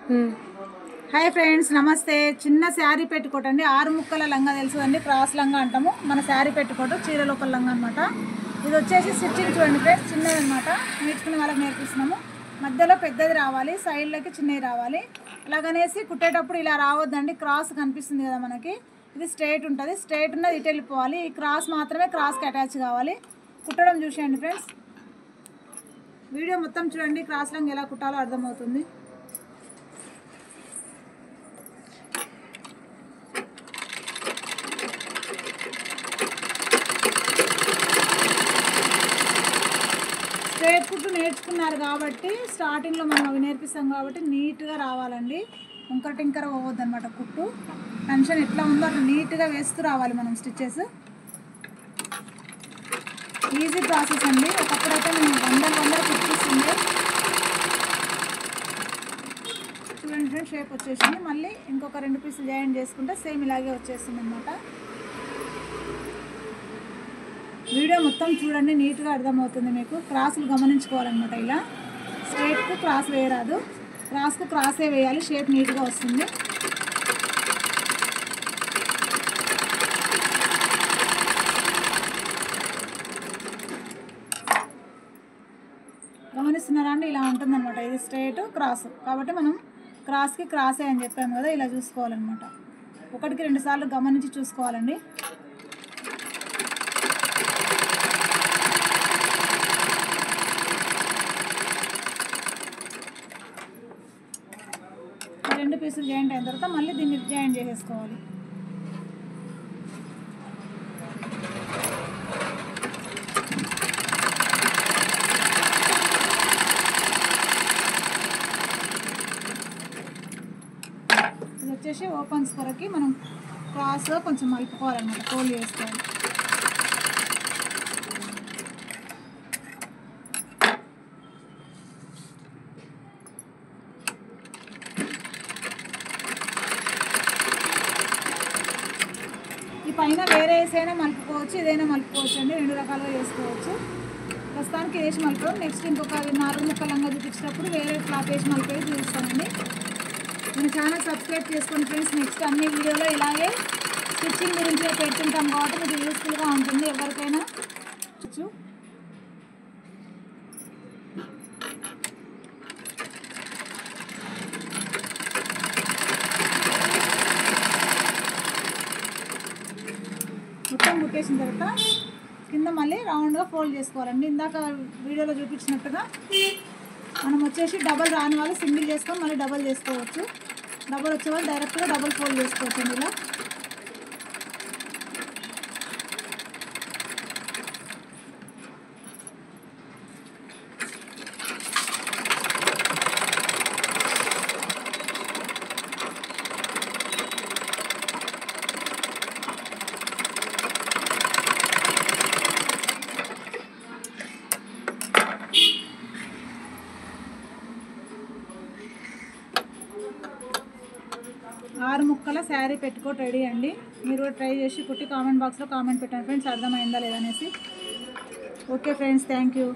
Hi friends, నమస్తే. చిన్న శారీ పెట్టుకోట్ అండి, 6 ముక్కల లంగా తెలుసు అండి, క్రాస్ లంగా అంటాము. మన శారీ పెట్టుకోట్ చీర లోపల లంగా అనమాట. ఇది వచ్చేసి స్టిచ్చింగ్ చూడండి ఫ్రెండ్స్, చిన్నది అనమాట. నేర్చుకునే వాళ్ళకి నేర్పిస్తున్నాము. మధ్యలో పెద్దది రావాలి, సైడ్లకి చిన్నవి రావాలి. అలాగనేసి కుట్టేటప్పుడు ఇలా రావద్దండి, క్రాస్ కనిపిస్తుంది కదా మనకి. ఇది స్ట్రైట్ ఉంటుంది, స్ట్రైట్ ఉన్నది ఇటు వెళ్ళిపోవాలి. ఈ క్రాస్ మాత్రమే క్రాస్కి అటాచ్ కావాలి. కుట్టడం చూసేయండి ఫ్రెండ్స్, వీడియో మొత్తం చూడండి. క్రాస్ లంగా ఎలా కుట్టాలో అర్థమవుతుంది. స్ట్రైట్ కుట్టు నేర్చుకున్నారు కాబట్టి స్టార్టింగ్లో మనం అవి నేర్పిస్తాం కాబట్టి నీట్గా రావాలండి. వంకర టింకర పోవద్దు అనమాట. కుట్టు టెన్షన్ ఎట్లా ఉందో అట్లా నీట్గా వేస్తూ రావాలి మనం స్టిచ్చెస్. ఈజీ ప్రాసెస్ అండి. ఒకప్పుడైతే నేను వందలు కుట్టిస్తుండే. చూడండి ఫ్రెండ్స్, షేప్ వచ్చేసింది. మళ్ళీ ఇంకొక 2 పీసులు జాయిన్ చేసుకుంటే సేమ్ ఇలాగే వచ్చేస్తుంది అనమాట. వీడియో మొత్తం చూడండి, నీట్గా అర్థమవుతుంది మీకు. క్రాసులు గమనించుకోవాలన్నమాట. ఇలా స్ట్రైట్కు క్రాస్ వేయరాదు, క్రాస్కు క్రాసే వేయాలి. షేప్ నీట్గా వస్తుంది. గమనిస్తున్నారా అండి? ఇలా ఉంటుందన్నమాట. ఇది స్ట్రైట్ క్రాస్ కాబట్టి మనం క్రాస్కి క్రాసే అని చెప్పాము కదా, ఇలా చూసుకోవాలన్నమాట. 1కి 2 సార్లు గమనించి చూసుకోవాలండి. రెండు పీసులు జాయింట్ అయిన తర్వాత మళ్ళీ దీన్ని జాయింట్ చేసేసుకోవాలి. ఇది వచ్చేసి ఓపెన్స్ కొరకి మనం క్రాస్ కొంచెం మలుపుకోవాలన్నమాట, ఫోల్డ్ చేసుకోవాలి. పైన వేరే వేసైనా మలుపుకోవచ్చు, ఇదైనా మలుపుకోవచ్చు అండి. 2 రకాలుగా చేసుకోవచ్చు. ప్రస్తుతానికి వేసి మలుపుతాం. నెక్స్ట్ ఇంకొక 4 ముక్కల లంగా చూపించినప్పుడు వేరే క్లాత్ వేసి మలుపేసి చూపిస్తానండి. మన ఛానల్ సబ్స్క్రైబ్ చేసుకోండి ఫ్రెండ్స్. నెక్స్ట్ అన్ని వీడియోలో ఇలాగే స్టిచ్చింగ్ గురించి పెడుతుంటాం కాబట్టి మీకు యూస్ఫుల్గా ఉంటుంది ఎవరికైనా. మొత్తం కుట్టేసిన తర్వాత కింద మళ్ళీ రౌండ్గా ఫోల్డ్ చేసుకోవాలండి. ఇందాక వీడియోలో చూపించినట్టుగా మనం వచ్చేసి డబల్ రాని వాళ్ళు సింగిల్ చేసుకొని మళ్ళీ డబల్ చేసుకోవచ్చు. డబల్ వచ్చే వాళ్ళు డైరెక్ట్గా డబల్ ఫోల్డ్ చేసుకోవచ్చు అండి. ఇలా ఆరు ముక్కల శారీ పెట్టుకోట్ రెడీ అండి. మీరు కూడా ట్రై చేసి కుట్టి కామెంట్ బాక్స్లో కామెంట్ పెట్టండి ఫ్రెండ్స్, అర్థమైందా లేదనేసి. Okay friends, thank you.